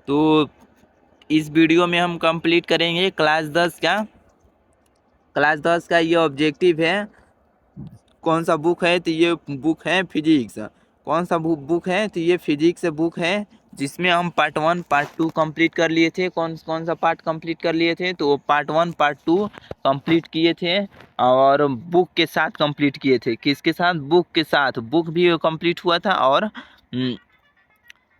तो इस वीडियो में हम कंप्लीट करेंगे क्लास 10 का ये ऑब्जेक्टिव है। कौन सा बुक है? तो ये बुक है फिजिक्स। कौन सा बुक है? तो ये फिजिक्स बुक है, जिसमें हम पार्ट 1 पार्ट 2 कंप्लीट कर लिए थे। कौन कौन सा पार्ट कंप्लीट कर लिए थे? तो पार्ट 1 पार्ट 2 कंप्लीट किए थे, और बुक के साथ कंप्लीट किए थे। किसके साथ? बुक के साथ। बुक भी कंप्लीट हुआ था और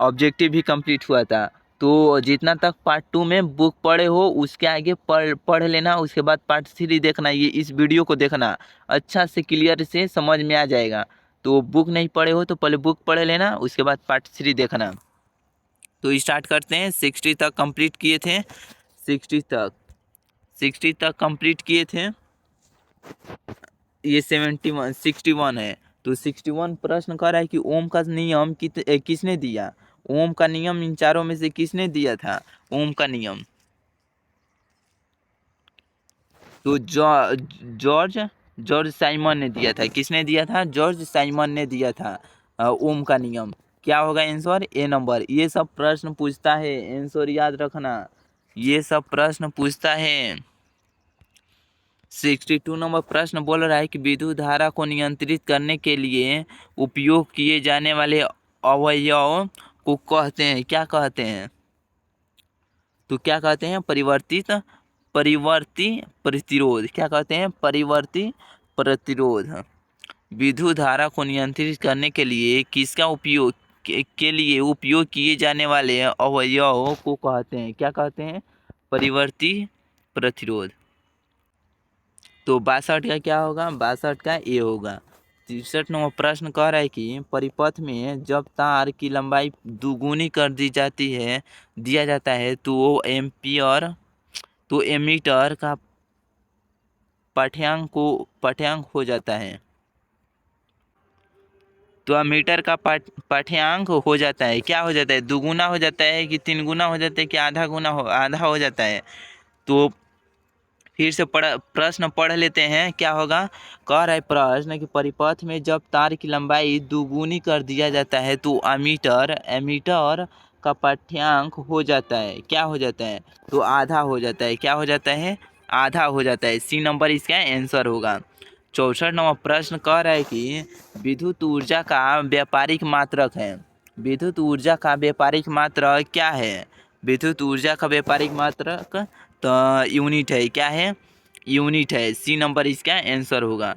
ऑब्जेक्टिव भी कंप्लीट हुआ था। तो जितना तक पार्ट 2 में बुक पढ़े हो उसके आगे पढ़ लेना। उसके बाद पार्ट 3 देखना। ये इस वीडियो को देखना, अच्छा से क्लियर से समझ में आ जाएगा। तो बुक नहीं पढ़े हो तो पहले बुक पढ़ लेना, उसके बाद पार्ट 3 देखना। तो स्टार्ट करते हैं। 60 तक कंप्लीट किए थे। 60 तक कंप्लीट किए थे। ये 61 है। तो 61 प्रश्न कर रहा है कि ओम का नियम किसने दिया? ओम का नियम इन चारों में से किसने दिया था? ओम का नियम तो जॉर्ज साइमन ने दिया था। किसने दिया था? जॉर्ज साइमन ने दिया था ओम का नियम। क्या होगा आंसर? ए नंबर। ये सब प्रश्न पूछता है, आंसर याद रखना। ये सब प्रश्न पूछता है। 62 नंबर प्रश्न बोल रहा है कि विद्युत धारा को नियंत्रित करने के लिए उपयोग किए जाने वाले अवयव को कहते हैं, क्या कहते हैं? तो क्या कहते हैं? परिवर्ती प्रतिरोध। क्या कहते हैं? परिवर्ती प्रतिरोध। विद्युत धारा को नियंत्रित करने के लिए किसका उपयोग के लिए उपयोग किए जाने वाले अवयव को कहते हैं, क्या कहते हैं? परिवर्ती प्रतिरोध। तो 62 का क्या होगा? 62 का ए होगा। 63 नंबर प्रश्न कह रहा है कि परिपथ में जब तार की लंबाई दुगुनी कर दी जाती है दिया जाता है तो एमीटर का पाठ्यांक हो जाता है। तो एमीटर का पाठ्यांक हो जाता है। क्या हो जाता है? दुगुना हो जाता है कि 3 गुना हो जाता है कि आधा हो जाता है? तो फिर से प्रश्न पढ़ लेते हैं, क्या होगा। कह रहा है प्रश्न कि परिपथ में जब तार की लंबाई दुगुनी कर दिया जाता है तो एमीटर का पाठ्यांक हो जाता है। क्या हो जाता है? तो आधा हो जाता है। क्या हो जाता है? आधा हो जाता है। सी नंबर इसका आंसर होगा। 64 नंबर प्रश्न कह रहा है कि विद्युत ऊर्जा का व्यापारिक मात्रक है। विद्युत ऊर्जा का व्यापारिक मात्रक क्या है? विद्युत ऊर्जा का व्यापारिक मात्रक तो यूनिट है। क्या है? यूनिट है। सी नंबर इसका आंसर होगा।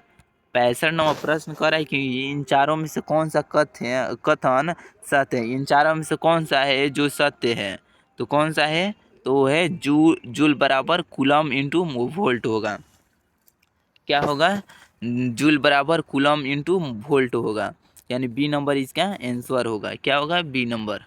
65 नंबर प्रश्न कर रहा है कि इन चारों में से कौन सा कथन सत्य है? इन चारों में से कौन सा है जो सत्य है? तो कौन सा है? तो वो है जूल बराबर कूलम इंटू वोल्ट होगा। क्या होगा? जूल बराबर कूलम इंटू वोल्ट होगा, यानी बी नंबर इसका आंसर होगा। क्या होगा? B number.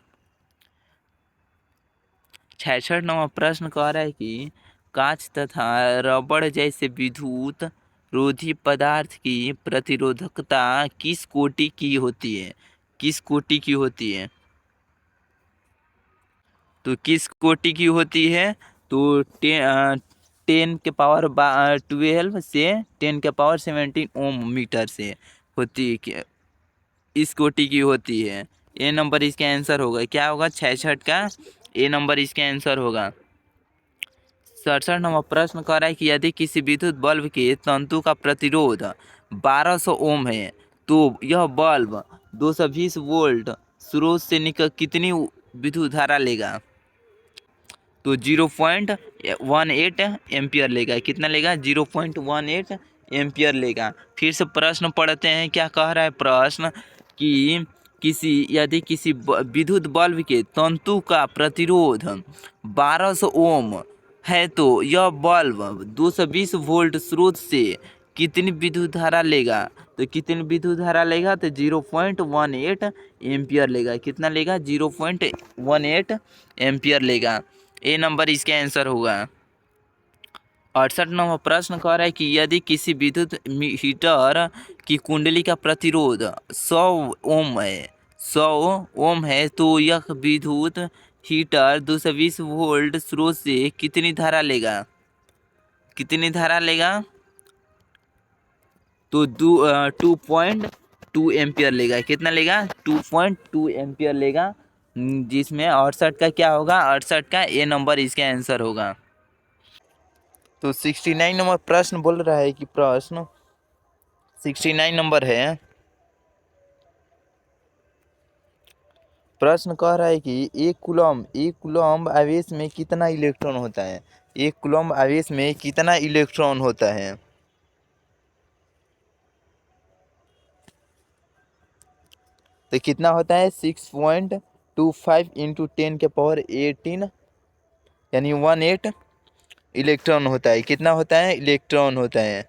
66 नंबर प्रश्न कह रहा है कि कांच तथा रबड़ जैसे विद्युत रोधी पदार्थ की प्रतिरोधकता किस कोटि की होती है? किस कोटि की होती है? तो किस कोटि की होती है? तो 10 के पावर 12 से 10 के पावर 17 ओम मीटर से होती है, इस कोटि की होती है। ए नंबर इसका आंसर होगा। क्या होगा? 66 का ए नंबर इसका आंसर होगा। 67 नंबर प्रश्न कह रहा है कि यदि किसी विद्युत बल्ब के तंतु का प्रतिरोध 1200 ओम है तो यह बल्ब 220 वोल्ट स्रोत से निकल कितनी विद्युत धारा लेगा? तो 0.18 एम्पियर लेगा। कितना लेगा? 0.18 एम्पियर लेगा। फिर से प्रश्न पढ़ते हैं। क्या कह रहा है प्रश्न कि यदि किसी विद्युत बल्ब के तंतु का प्रतिरोध 1200 ओम है तो यह बल्ब 220 वोल्ट स्रोत से कितनी विद्युत धारा लेगा? तो कितनी विद्युत धारा लेगा? तो 0.18 एम्पियर लेगा। कितना लेगा? 0.18 एम्पियर लेगा। ए नंबर इसका आंसर होगा। 68 नंबर प्रश्न कह रहा है कि यदि किसी विद्युत हीटर की कुंडली का प्रतिरोध 100 ओम है 100 ओम है तो यह विद्युत हीटर 220 वोल्ट स्रोत से कितनी धारा लेगा? कितनी धारा लेगा? तो 2.2 एम्पियर लेगा। कितना लेगा? 2.2 एम्पियर लेगा। जिसमें 68 का क्या होगा, 68 का ए नंबर इसका आंसर होगा। तो 69 नंबर प्रश्न बोल रहा है कि प्रश्न 69 नंबर है, प्रश्न कह रहा है कि एक कूलम्ब आवेश में कितना इलेक्ट्रॉन होता है। एक कूलम्ब आवेश में कितना इलेक्ट्रॉन होता है। तो कितना होता है 6.25 इंटू 10⁻18 यानी 18 इलेक्ट्रॉन होता है। कितना होता है, इलेक्ट्रॉन होता है।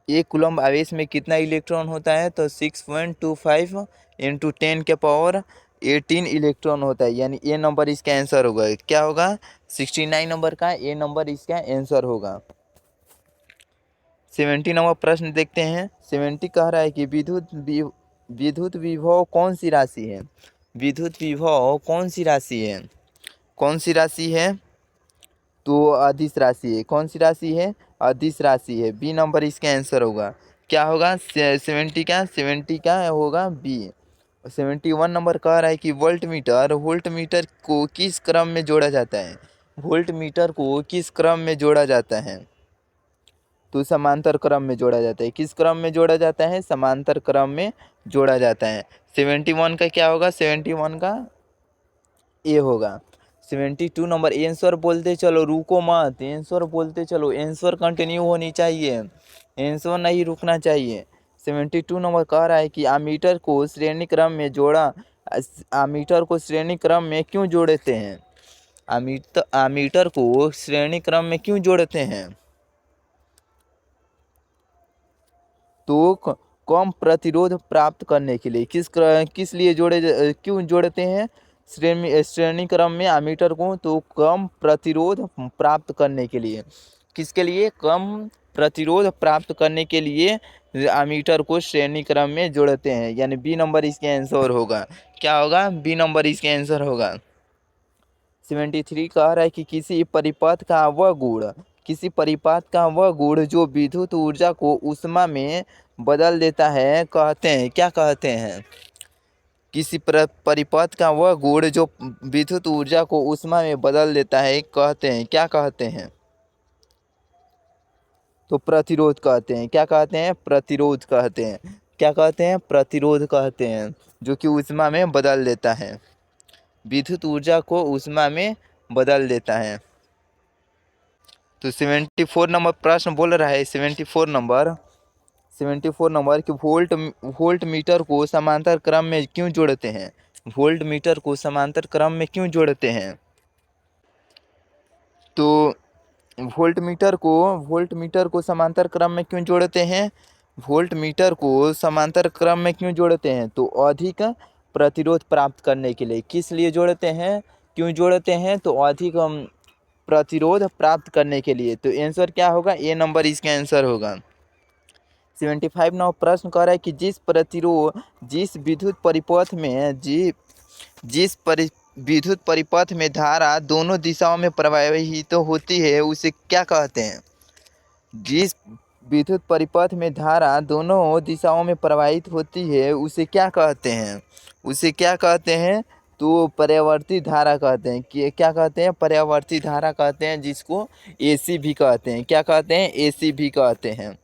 एक कूलम्ब आवेश में कितना इलेक्ट्रॉन होता है, तो 6.25 इंटू 10⁻18 इलेक्ट्रॉन होता है, यानी ए नंबर इसका आंसर होगा। क्या होगा, 69 नंबर का ए नंबर इसका आंसर होगा। 70 नंबर प्रश्न देखते हैं। 70 कह रहा है कि विद्युत विभव कौन सी राशि है। विद्युत विभव कौन सी राशि है, कौन सी राशि है, तो अदिश राशि है। कौन सी राशि है, अदिश राशि है। बी नंबर इसका आंसर होगा। क्या होगा 70 का होगा बी। 71 नंबर कह रहा है कि वोल्ट मीटर को किस क्रम में जोड़ा जाता है। वोल्ट मीटर को किस क्रम में जोड़ा जाता है, तो समांतर क्रम में जोड़ा जाता है। किस क्रम में जोड़ा जाता है, समांतर क्रम में जोड़ा जाता है। 71 का क्या होगा, 71 का ए होगा। 72 नंबर आंसर बोलते चलो, रुको मत, आंसर बोलते चलो, आंसर कंटिन्यू होनी चाहिए, आंसर नहीं रुकना चाहिए। 72 नंबर कह रहा है कि आमीटर को श्रेणी क्रम में जोड़ा, आमीटर को श्रेणी क्रम में क्यों जोड़ते हैं। आमीटर को श्रेणी क्रम में क्यों जोड़ते हैं, तो कम प्रतिरोध प्राप्त करने के लिए। किस लिए क्यों जोड़ते हैं श्रेणी क्रम में एमीटर को, तो कम प्रतिरोध प्राप्त करने के लिए। किसके लिए, कम प्रतिरोध प्राप्त करने के लिए एमीटर को श्रेणी क्रम में जोड़ते हैं, यानी बी नंबर इसके आंसर होगा। क्या होगा, बी नंबर इसके आंसर होगा। 73 कह रहा है कि किसी परिपथ का वह गुण, किसी परिपथ का वह गुण जो विद्युत ऊर्जा को ऊष्मा में बदल देता है, कहते हैं, क्या कहते हैं। किसी परिपथ का वह गुण जो विद्युत ऊर्जा को ऊष्मा में बदल देता है, कहते हैं, क्या कहते हैं, तो प्रतिरोध कहते हैं। क्या कहते हैं, प्रतिरोध कहते हैं। क्या कहते हैं, प्रतिरोध कहते हैं, जो कि ऊष्मा में बदल देता है, विद्युत ऊर्जा को ऊष्मा में बदल देता है। तो 74 नंबर प्रश्न बोल रहा है, 74 नंबर कि वोल्ट मीटर को समांतर क्रम में क्यों जोड़ते हैं। वोल्ट मीटर को समांतर क्रम में क्यों जोड़ते हैं, तो वोल्ट मीटर को समांतर क्रम में क्यों जोड़ते हैं। वोल्ट मीटर को समांतर क्रम में क्यों जोड़ते हैं, तो अधिक प्रतिरोध प्राप्त करने के लिए। किस लिए जोड़ते हैं, क्यों जोड़ते हैं, तो अधिक प्रतिरोध प्राप्त करने के लिए। तो आंसर क्या होगा, ए नंबर इसका आंसर होगा। 75 नंबर प्रश्न कह रहा है कि जिस विद्युत परिपथ में विद्युत परिपथ में धारा दोनों दिशाओं में प्रवाहित तो होती है, उसे क्या कहते हैं। जिस विद्युत परिपथ में धारा दोनों दिशाओं में प्रवाहित होती है, उसे क्या कहते हैं, उसे क्या कहते हैं, तो पर्यावर्ती धारा कहते हैं। कि क्या कहते हैं, पर्यावर्ती धारा कहते हैं, जिसको एसी भी कहते हैं। क्या कहते हैं, एसी भी कहते हैं।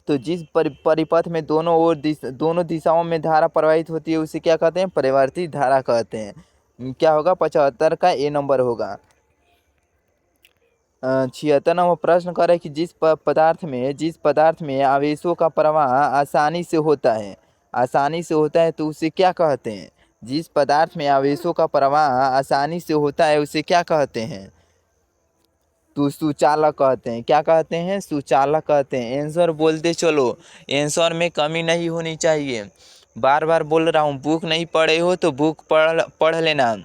तो जिस परिपथ में दोनों दिशाओं में धारा प्रवाहित होती है, उसे क्या कहते हैं, परिवर्ती धारा कहते हैं। क्या होगा, 75 का ए नंबर होगा। 76 नंबर प्रश्न कर रहे हैं कि जिस पदार्थ में आवेशों का प्रवाह आसानी से होता है, तो उसे क्या कहते हैं। जिस पदार्थ में आवेशों का प्रवाह आसानी से होता है, उसे क्या कहते हैं, तो सुचालक कहते हैं। क्या कहते हैं, सुचालक कहते हैं। आंसर बोलते चलो, आंसर में कमी नहीं होनी चाहिए। बार बार बोल रहा हूँ, बुक नहीं पढ़े हो तो बुक पढ़ लेना,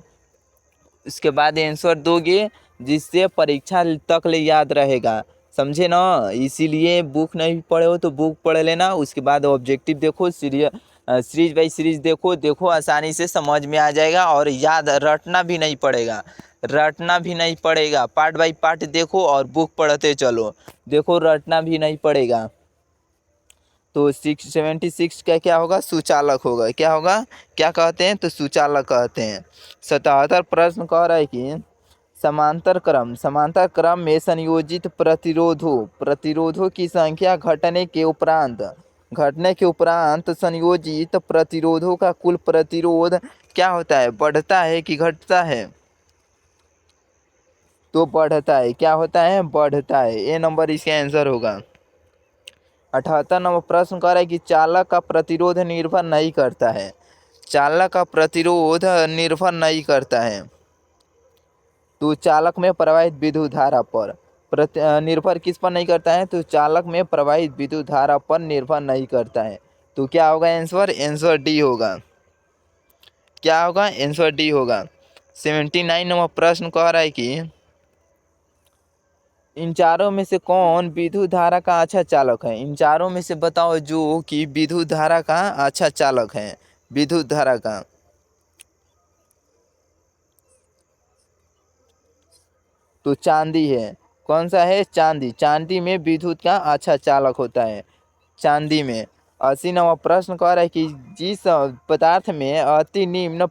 उसके बाद आंसर दोगे, जिससे परीक्षा तक ले याद रहेगा, समझे ना। इसीलिए बुक नहीं पढ़े हो तो बुक पढ़ लेना, उसके बाद ऑब्जेक्टिव देखो, सीरीज बाई सीरीज देखो आसानी से समझ में आ जाएगा, और याद रटना भी नहीं पड़ेगा, पार्ट बाई पार्ट देखो और बुक पढ़ते चलो, देखो रटना भी नहीं पड़ेगा। तो 676 का क्या होगा, सुचालक होगा। क्या होगा, क्या कहते हैं, तो सुचालक कहते हैं। 77 प्रश्न कह रहा है कि समांतर क्रम में संयोजित प्रतिरोधों की संख्या घटने के उपरांत संयोजित प्रतिरोधों का कुल प्रतिरोध क्या होता है, बढ़ता है कि घटता है, तो बढ़ता है। क्या होता है, बढ़ता है। ए नंबर इसका आंसर होगा। 78 नंबर प्रश्न कह रहा है कि चालक का प्रतिरोध निर्भर नहीं करता है। चालक का प्रतिरोध निर्भर नहीं करता है, तो चालक में प्रवाहित विद्युत धारा पर निर्भर किस पर नहीं करता है, तो चालक में प्रवाहित विद्युत धारा पर निर्भर नहीं करता है। तो क्या होगा आंसर, आंसर डी होगा। क्या होगा, आंसर डी होगा। 79 नंबर प्रश्न कह रहा है कि इन चारों में से कौन विद्युत धारा का अच्छा चालक है। इन चारों में से बताओ जो कि विद्युत धारा का अच्छा चालक है, विद्युत धारा का। तो चांदी है। कौन सा है, चांदी। चांदी में विद्युत का अच्छा चालक होता है, चांदी में। 80 नंबर प्रश्न कह रहा है कि जिस पदार्थ में अति निम्न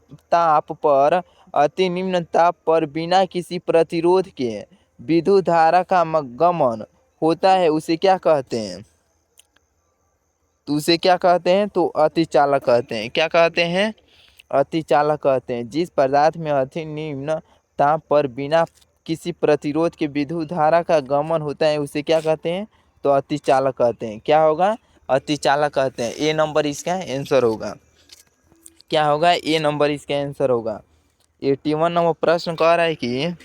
ताप पर बिना किसी प्रतिरोध के विद्युत धारा का गमन होता है उसे क्या कहते हैं, तो उसे क्या कहते हैं, तो अति चालक कहते हैं। क्या कहते हैं, अति चालक कहते हैं। जिस पदार्थ में अति निम्न ताप पर बिना किसी प्रतिरोध के विद्युत धारा का गमन होता है उसे क्या कहते हैं, तो अति चालक कहते हैं। क्या होगा, अति चालक कहते हैं। ए नंबर इसका आंसर होगा। क्या होगा, ए नंबर इसका आंसर होगा। 81 नंबर प्रश्न कह रहा है कि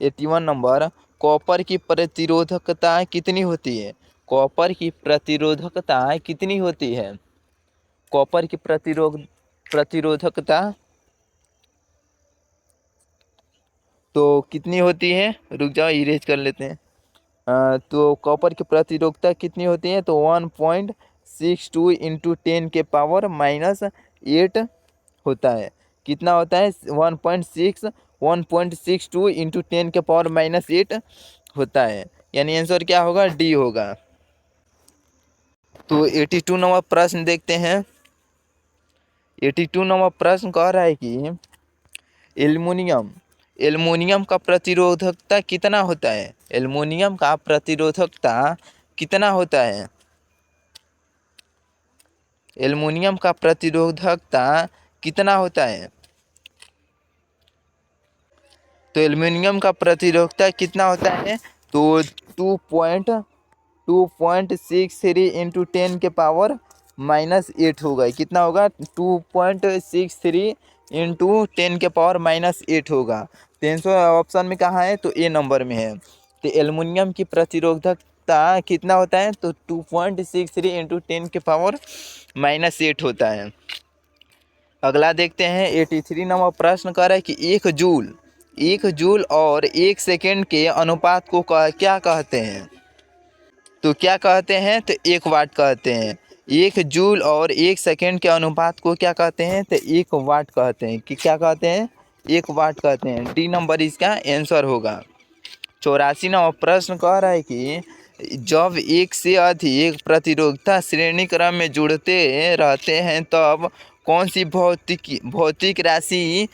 81 नंबर, कॉपर की प्रतिरोधकता कितनी होती है। कॉपर की प्रतिरोधकता कितनी होती है। कॉपर की प्रतिरोधकता तो कितनी होती है, रुक जाओ इरेज कर लेते हैं। तो कॉपर की प्रतिरोधकता कितनी होती है, तो 1.62 इंटू 10⁻⁻8 होता है। कितना होता है, 1.62 इंटू 10⁻⁻8 होता है। यानी आंसर क्या होगा, डी होगा। तो 82 नंबर प्रश्न देखते हैं। 82 नंबर प्रश्न कह रहा है कि एल्युमिनियम का प्रतिरोधकता कितना होता है। एल्युमिनियम का प्रतिरोधकता कितना होता है। एल्युमिनियम का प्रतिरोधकता कितना होता है, तो एल्युमिनियम का प्रतिरोधकता कितना होता है, तो 2.63 इंटू 10⁻⁻8 होगा। कितना होगा, 2.63 इंटू 10⁻⁻8 होगा। 300 ऑप्शन में कहाँ है, तो ए नंबर में है। तो एल्युमिनियम की प्रतिरोधकता कितना होता है, तो 2.63 इंटू 10⁻⁻8 होता है। अगला देखते हैं। 83 नंबर प्रश्न कर रहा है कि 1 जूल और 1 सेकेंड के अनुपात को क्या कहते हैं, तो क्या कहते हैं, तो 1 वाट कहते हैं। 1 जूल और 1 सेकेंड के अनुपात को क्या कहते हैं, तो 1 वाट कहते हैं। कि क्या कहते हैं, 1 वाट कहते हैं। डी नंबर इसका आंसर होगा। 84 नंबर प्रश्न कह रहा है कि जब एक से अधिक प्रतिरोधकता श्रेणी क्रम में जुड़ते रहते हैं तब कौन सी भौतिक राशि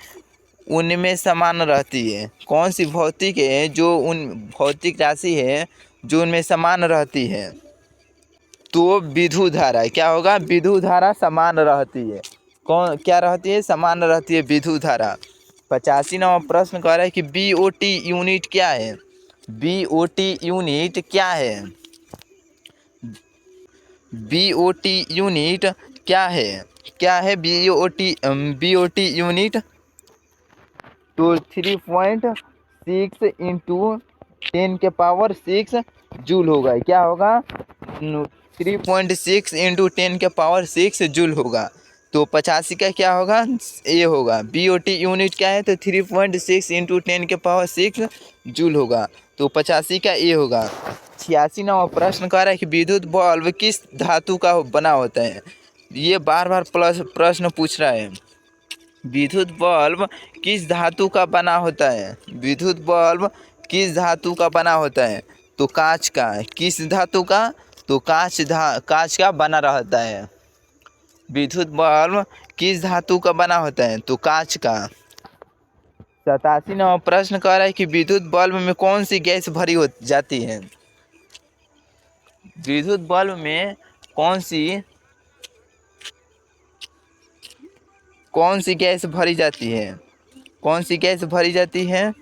उनमें समान रहती है। कौन सी भौतिक है जो उन भौतिक राशि है जो उनमें समान रहती है, तो विद्युत धारा। क्या होगा, विद्युत धारा समान रहती है। कौन क्या रहती है, समान रहती है विद्युत धारा। 85 नंबर प्रश्न कह रहा है कि बीओटी यूनिट क्या है। बीओटी यूनिट क्या है, बीओटी यूनिट क्या है, क्या है बीओटी यूनिट, तो 3.6 इंटू 10⁻6 जूल होगा। क्या होगा, 3.6 इंटू 10⁻6 जूल होगा। तो 85 का क्या होगा, ए होगा। बीओटी यूनिट क्या है, तो 3.6 इंटू 10⁻6 जूल होगा। तो 85 का ए होगा। 86 नंबर प्रश्न कह रहा है कि विद्युत बल्ब किस धातु का बना होता है। ये बार बार प्रश्न पूछ रहा है। विद्युत बल्ब किस धातु का बना होता है। विद्युत बल्ब किस धातु का बना होता है, तो कांच का। किस धातु का, तो कांच का बना रहता है। विद्युत बल्ब किस धातु का बना होता है? तो कांच का। 87 नंबर प्रश्न कह रहा है कि विद्युत बल्ब में कौन सी गैस भरी हो जाती है? विद्युत बल्ब में कौन सी गैस भरी जाती है? कौन सी गैस भरी जाती है?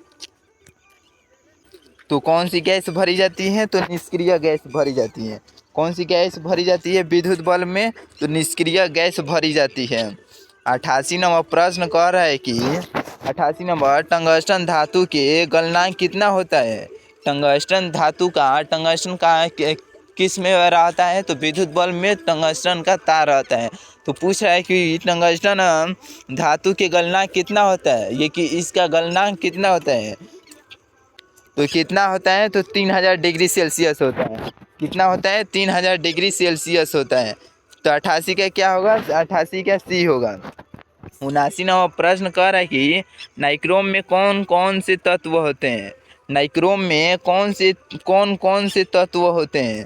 तो कौन सी गैस भरी जाती है? तो निष्क्रिय गैस भरी जाती है। कौन सी गैस भरी जाती है विद्युत बल्ब में? तो निष्क्रिय गैस भरी जाती है। 88 नंबर प्रश्न कह रहा है कि 88 नंबर टंगस्टन धातु के गलनांक कितना होता है? टंगस्टन का किस में रहता है? तो विद्युत बल्ब में टंगस्टन का तार रहता है। तो पूछ रहा है कि टंगस्टन धातु के गलनांक कितना होता है, ये कि इसका गलनांक कितना होता है? तो कितना होता है? तो 3000 डिग्री सेल्सियस होता है। कितना होता है? 3000 डिग्री सेल्सियस होता है। तो 88 का क्या होगा? 88 का सी होगा। 79 नंबर प्रश्न कह रहा है कि नाइक्रोम में कौन कौन से तत्व होते हैं? नाइक्रोम में कौन कौन से तत्व होते हैं?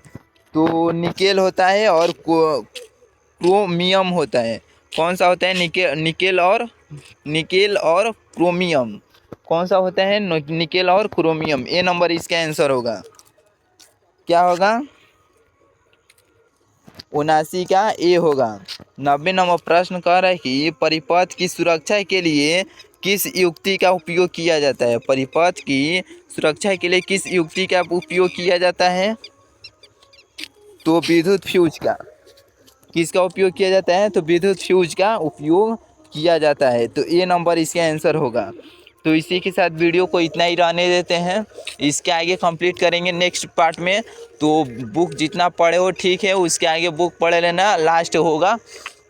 तो निकेल होता है और क्रोमियम होता है। कौन सा होता है? निकेल और क्रोमियम। कौन सा होता है? निकेल और क्रोमियम। ए नंबर इसका आंसर होगा। क्या होगा? 79 का ए होगा। 90 नंबर प्रश्न कह रहा है कि परिपथ की सुरक्षा के लिए किस युक्ति का उपयोग किया जाता है? परिपथ की सुरक्षा के लिए किस युक्ति का उपयोग किया जाता है? तो विद्युत फ्यूज का। किसका उपयोग किया जाता है? तो विद्युत फ्यूज का उपयोग किया जाता है। तो ए नंबर इसका आंसर होगा। तो इसी के साथ वीडियो को इतना ही रहने देते हैं। इसके आगे कंप्लीट करेंगे नेक्स्ट पार्ट में। तो बुक जितना पढ़े हो ठीक है, उसके आगे बुक पढ़ लेना, लास्ट होगा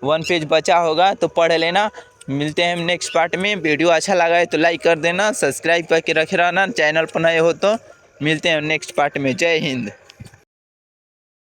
1 पेज बचा होगा तो पढ़ लेना। मिलते हैं नेक्स्ट पार्ट में। वीडियो अच्छा लगा है तो लाइक कर देना, सब्सक्राइब करके रखे रहना, चैनल पर नए हो तो। मिलते हैं नेक्स्ट पार्ट में। जय हिंद।